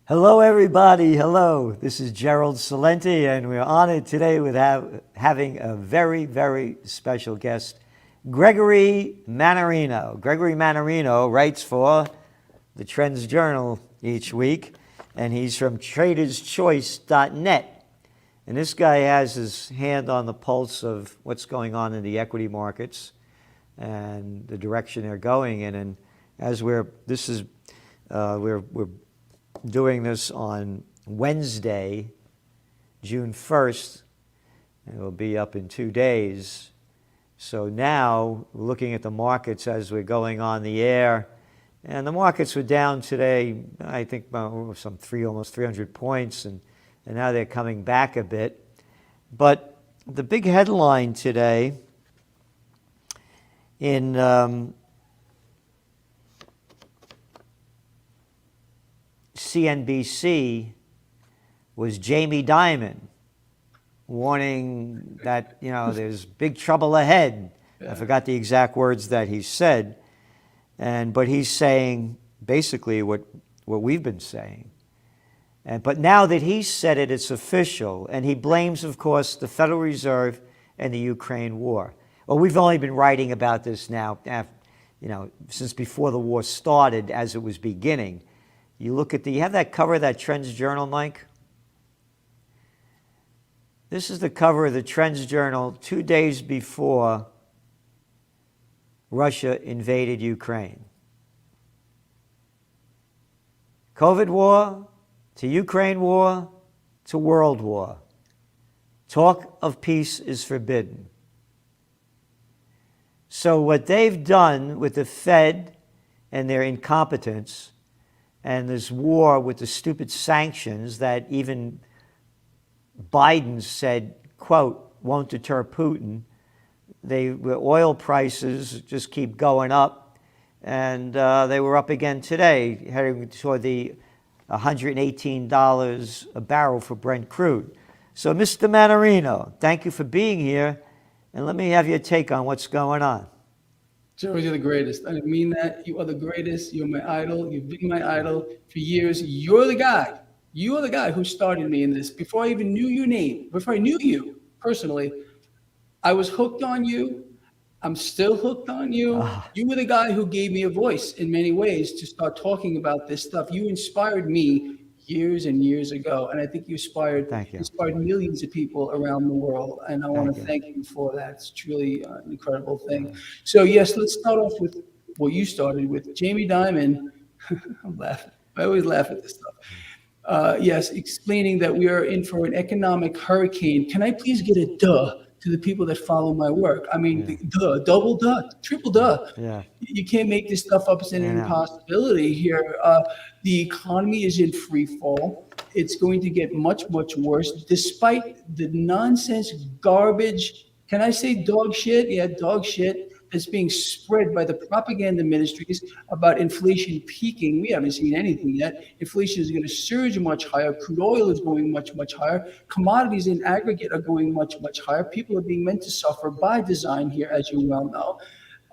Hello, everybody. Hello. This is Gerald Celente, and we're honored today with having a very, very special guest, Gregory Mannarino. Gregory Mannarino writes for the Trends Journal each week, and he's from traderschoice.net. And this guy has his hand on the pulse of what's going on in the equity markets and the direction they're going in. And as we're doing this on Wednesday, June 1st, and it'll be up in 2 days. So now, looking at the markets as we're going on the air, and the markets were down today, I think almost 300 points, and now they're coming back a bit. But the big headline today in CNBC was Jamie Dimon warning that, there's big trouble ahead. Yeah. I forgot the exact words that he said. But he's saying basically what we've been saying. But now that he said it, it's official. And he blames, of course, the Federal Reserve and the Ukraine war. Well, we've only been writing about this now, since before the war started, as it was beginning. You look at you have that cover of that Trends Journal, Mike? This is the cover of the Trends Journal 2 days before Russia invaded Ukraine. COVID war to Ukraine war to world war. Talk of peace is forbidden. So what they've done with the Fed and their incompetence and this war with the stupid sanctions that even Biden said, quote, won't deter Putin. Oil prices just keep going up, and they were up again today, heading toward the $118 a barrel for Brent crude. So, Mr. Mannarino, thank you for being here, and let me have your take on what's going on. Joe, you're the greatest. I mean that. You are the greatest. You're my idol. You've been my idol for years. You're the guy. You are the guy who started me in this. Before I even knew your name, before I knew you personally, I was hooked on you. I'm still hooked on you. You were the guy who gave me a voice in many ways to start talking about this stuff. You inspired me years and years ago, and I think you inspired millions of people around the world, and I want to thank you for that. It's truly an incredible thing. So yes, let's start off with what you started with. Jamie Dimon, I'm laughing. I always laugh at this stuff. Yes, explaining that we are in for an economic hurricane. Can I please get a duh to the people that follow my work? I mean, duh, double duh, triple duh. Yeah. You can't make this stuff up. It's an impossibility here. The economy is in free fall. It's going to get much, much worse, despite the nonsense, garbage. Can I say dog shit? Yeah, dog shit that's being spread by the propaganda ministries about inflation peaking. We haven't seen anything yet. Inflation is going to surge much higher. Crude oil is going much, much higher. Commodities in aggregate are going much, much higher. People are being meant to suffer by design here, as you well know.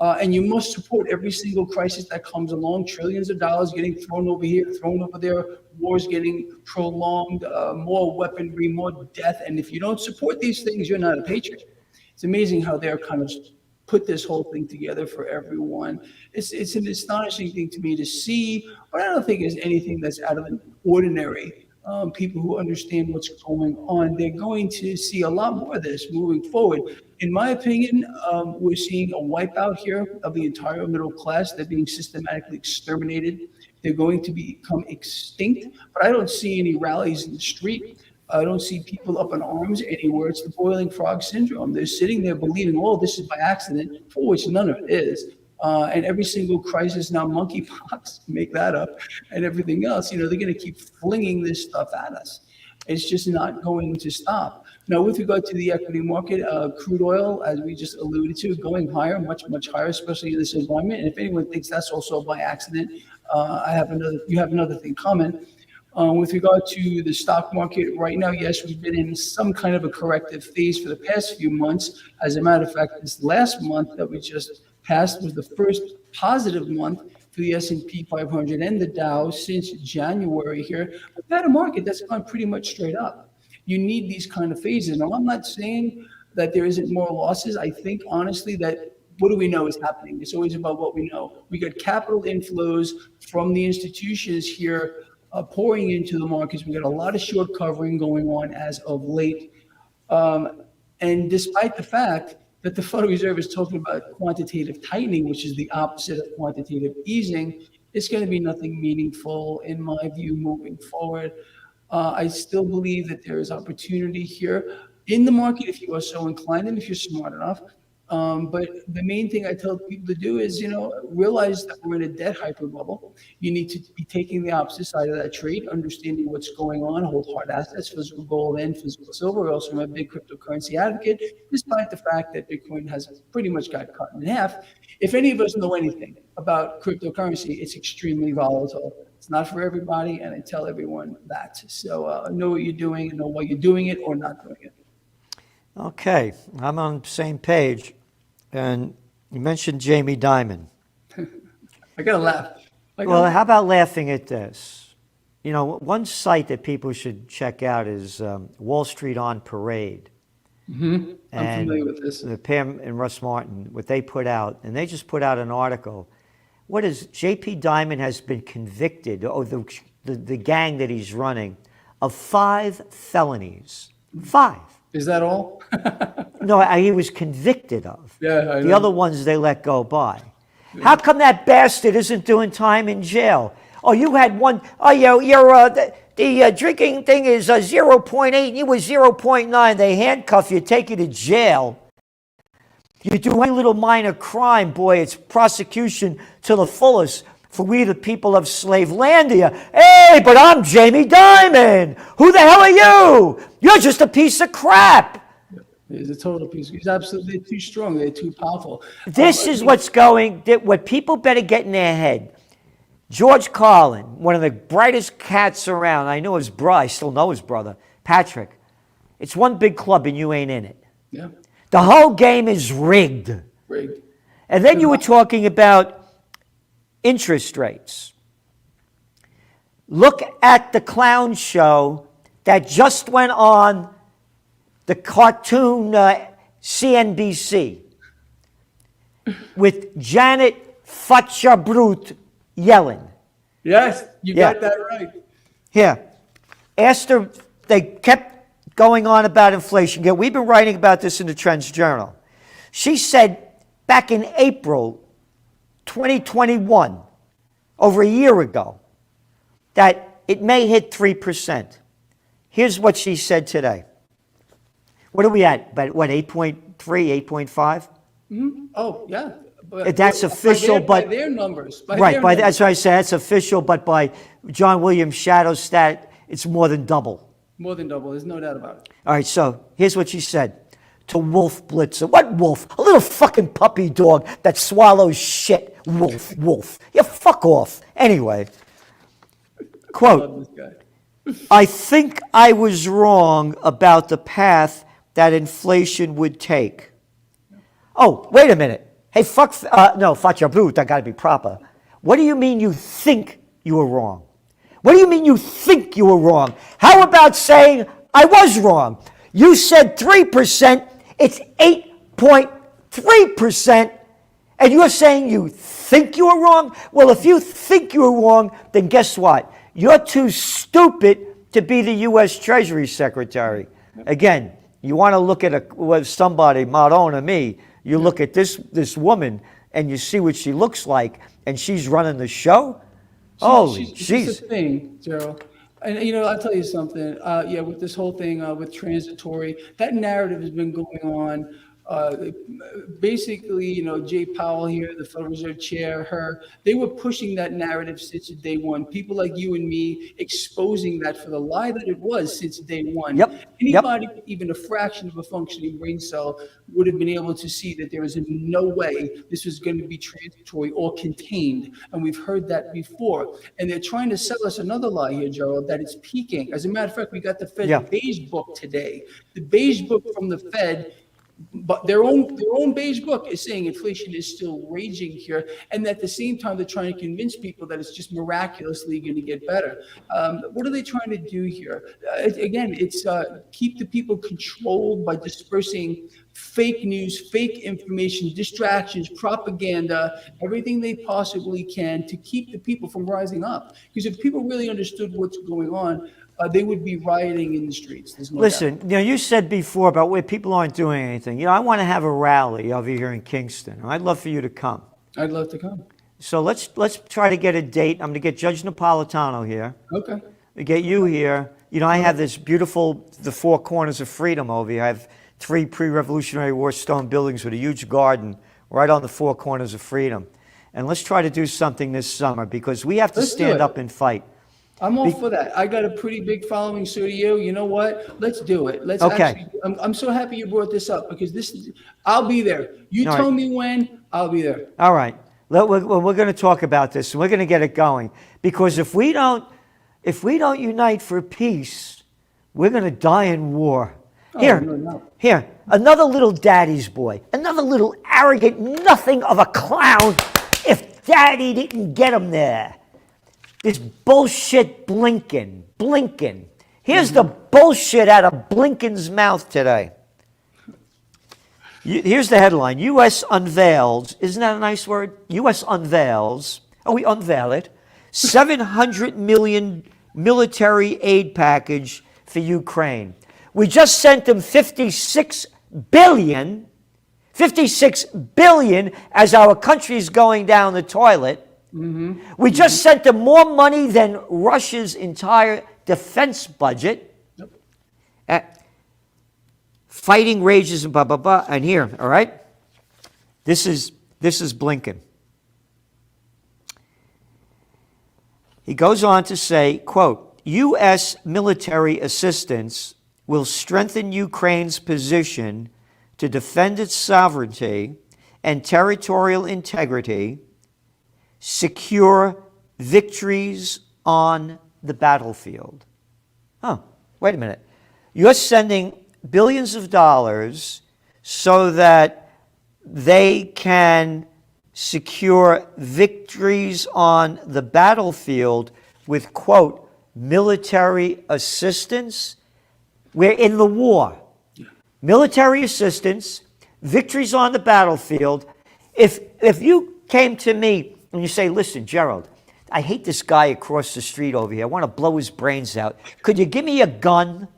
And you must support every single crisis that comes along. Trillions of dollars getting thrown over here, thrown over there, wars getting prolonged, more weaponry, more death. And if you don't support these things, you're not a patriot. It's amazing how they're kind of put this whole thing together for everyone. It's an astonishing thing to me to see, but I don't think it's anything that's out of the ordinary. People who understand what's going on, they're going to see a lot more of this moving forward. In my opinion, we're seeing a wipeout here of the entire middle class. They're being systematically exterminated. They're going to become extinct, but I don't see any rallies in the street. I don't see people up in arms anywhere. It's the boiling frog syndrome. They're sitting there believing, oh, this is by accident, for which none of it is. And every single crisis now, monkeypox, make that up, and everything else, they're going to keep flinging this stuff at us. It's just not going to stop. Now, with regard to the equity market, crude oil, as we just alluded to, going higher, much, much higher, especially in this environment. And if anyone thinks that's also by accident, you have another thing comment. With regard to the stock market right now, yes, we've been in some kind of a corrective phase for the past few months. As a matter of fact, this last month that we just passed was the first positive month for for the S&P 500 and the Dow since January here. We've had a market that's gone pretty much straight up. You need these kind of phases. Now, I'm not saying that there isn't more losses. I think, honestly, that what do we know is happening? It's always about what we know. We got capital inflows from the institutions here pouring into the markets. We got a lot of short covering going on as of late. And despite the fact that the Federal Reserve is talking about quantitative tightening, which is the opposite of quantitative easing, it's going to be nothing meaningful, in my view, moving forward. I still believe that there is opportunity here in the market if you are so inclined and if you're smart enough. But the main thing I tell people to do is, realize that we're in a debt hyper bubble. You need to be taking the opposite side of that trade, understanding what's going on, hold hard assets, physical gold and physical silver. I also am a big cryptocurrency advocate, despite the fact that Bitcoin has pretty much got cut in half. If any of us know anything about cryptocurrency, it's extremely volatile. It's not for everybody, and I tell everyone that. So know what you're doing and know why you're doing it or not doing it. Okay, I'm on the same page. And you mentioned Jamie Dimon. I got to laugh. Well, how about laughing at this? One site that people should check out is Wall Street on Parade. Mm-hmm. I'm familiar with this. Pam and Russ Martin, what they put out, and they just put out an article. What is J.P. Dimon has been convicted, or the gang that he's running, of 5 felonies. 5. Is that all? No, he was convicted of. Yeah, I know. The other ones they let go by. Yeah. How come that bastard isn't doing time in jail? Oh, you had one. Oh, the drinking thing is 0.8, and you were 0.9. They handcuff you, take you to jail. You do any little minor crime, boy, it's prosecution to the fullest. For we the people of Slavelandia. Hey, but I'm Jamie Dimon. Who the hell are you? You're just a piece of crap. He's a total piece. He's absolutely too strong. They're too powerful. This is what people better get in their head. George Carlin, one of the brightest cats around. I know his brother. I still know his brother, Patrick. It's one big club and you ain't in it. Yeah. The whole game is rigged. Rigged. And then you were talking about interest rates. Look at the clown show that just went on the cartoon CNBC with Janet Fatcha-Brut Yellen. Yes, you got that right. Here, asked her, they kept going on about inflation. Yeah, we've been writing about this in the Trends Journal. She said back in April 2021, over a year ago, that it may hit 3%. Here's what she said today. What are we at? But what, 8.3, 8.5? Mm-hmm. Oh, yeah. But that's official, by their numbers. That's what I said. That's official, but by John Williams' shadow stat, it's more than double. More than double. There's no doubt about it. All right, so here's what she said to Wolf Blitzer. What wolf? A little fucking puppy dog that swallows shit. Wolf. You fuck off. Anyway, quote, I love this guy. I think I was wrong about the path that inflation would take. Oh, wait a minute. Hey, Fatcha-Brut, I gotta be proper. What do you mean you think you were wrong? What do you mean you think you were wrong? How about saying I was wrong? You said 3%, it's 8.3%, and you're saying you think you were wrong? Well, if you think you were wrong, then guess what? You're too stupid to be the U.S. Treasury Secretary. Again, you want to look at somebody, Madonna, me, you look at this woman, and you see what she looks like, and she's running the show? Holy jeez. It's a thing, Gerald. And, I'll tell you something. With this whole thing with transitory, that narrative has been going on. Basically, Jay Powell here, the Federal Reserve Chair, they were pushing that narrative since day one. People like you and me exposing that for the lie that it was since day one. Yep. Anybody, even a fraction of a functioning brain cell, would have been able to see that there was in no way this was going to be transitory or contained. And we've heard that before. And they're trying to sell us another lie here, Gerald, that it's peaking. As a matter of fact, we got the Fed beige book today. The beige book from the Fed but their own beige book is saying inflation is still raging here, and at the same time they're trying to convince people that it's just miraculously going to get better. What are they trying to do here? Again, it's keep the people controlled by dispersing fake news, fake information, distractions, propaganda, everything they possibly can to keep the people from rising up. Because if people really understood what's going on, they would be rioting in the streets. There's no Listen, doubt. you know, you said before about where people aren't doing anything. You know, I want to have a rally over here in Kingston. I'd love for you to come. I'd love to come. So let's try to get a date. I'm going to get Judge Napolitano here. Okay. To get you here. You know, I have this beautiful, the four corners of freedom over here. I have 3 pre-Revolutionary War stone buildings with a huge garden right on the four corners of freedom. And let's try to do something this summer because we have to Let's do stand it. up and fight. I'm all for that. I got a pretty big following, so do you. You know what? Let's do it. Let's Okay. actually. I'm so happy you brought this up because I'll be there. You All tell right. me when, I'll be there. All right. We're going to talk about this and we're going to get it going. Because if we don't unite for peace, we're going to die in war. Here, no. here, another little daddy's boy, another little arrogant nothing of a clown if daddy didn't get him there. This bullshit Blinken. Here's the bullshit out of Blinken's mouth today. Here's the headline. U.S. unveils, isn't that a nice word? U.S. unveils, we unveil it, $700 million military aid package for Ukraine. We just sent them $56 billion as our country's going down the toilet. We just sent them more money than Russia's entire defense budget. Fighting rages and blah, blah, blah. And here, all right? This is Blinken. He goes on to say, quote, U.S. military assistance will strengthen Ukraine's position to defend its sovereignty and territorial integrity, secure victories on the battlefield. Oh, wait a minute. You're sending billions of dollars so that they can secure victories on the battlefield with, quote, military assistance? We're in the war. Military assistance, victories on the battlefield. If you came to me and you say, listen, Gerald, I hate this guy across the street over here. I want to blow his brains out. Could you give me a gun?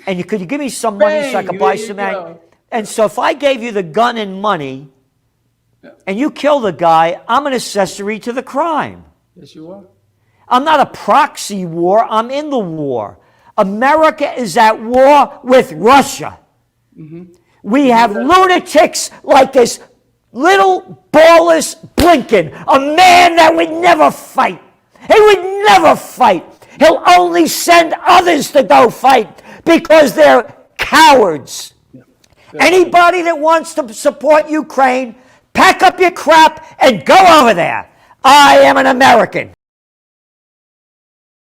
And could you give me some money so I could buy some ammo? And so if I gave you the gun and money and you kill the guy, I'm an accessory to the crime. Yes, you are. I'm not a proxy war. I'm in the war. America is at war with Russia. We have lunatics like this little ballless Blinken, a man that would never fight. He would never fight. He'll only send others to go fight because they're cowards. Anybody that wants to support Ukraine, pack up your crap and go over there. I am an American.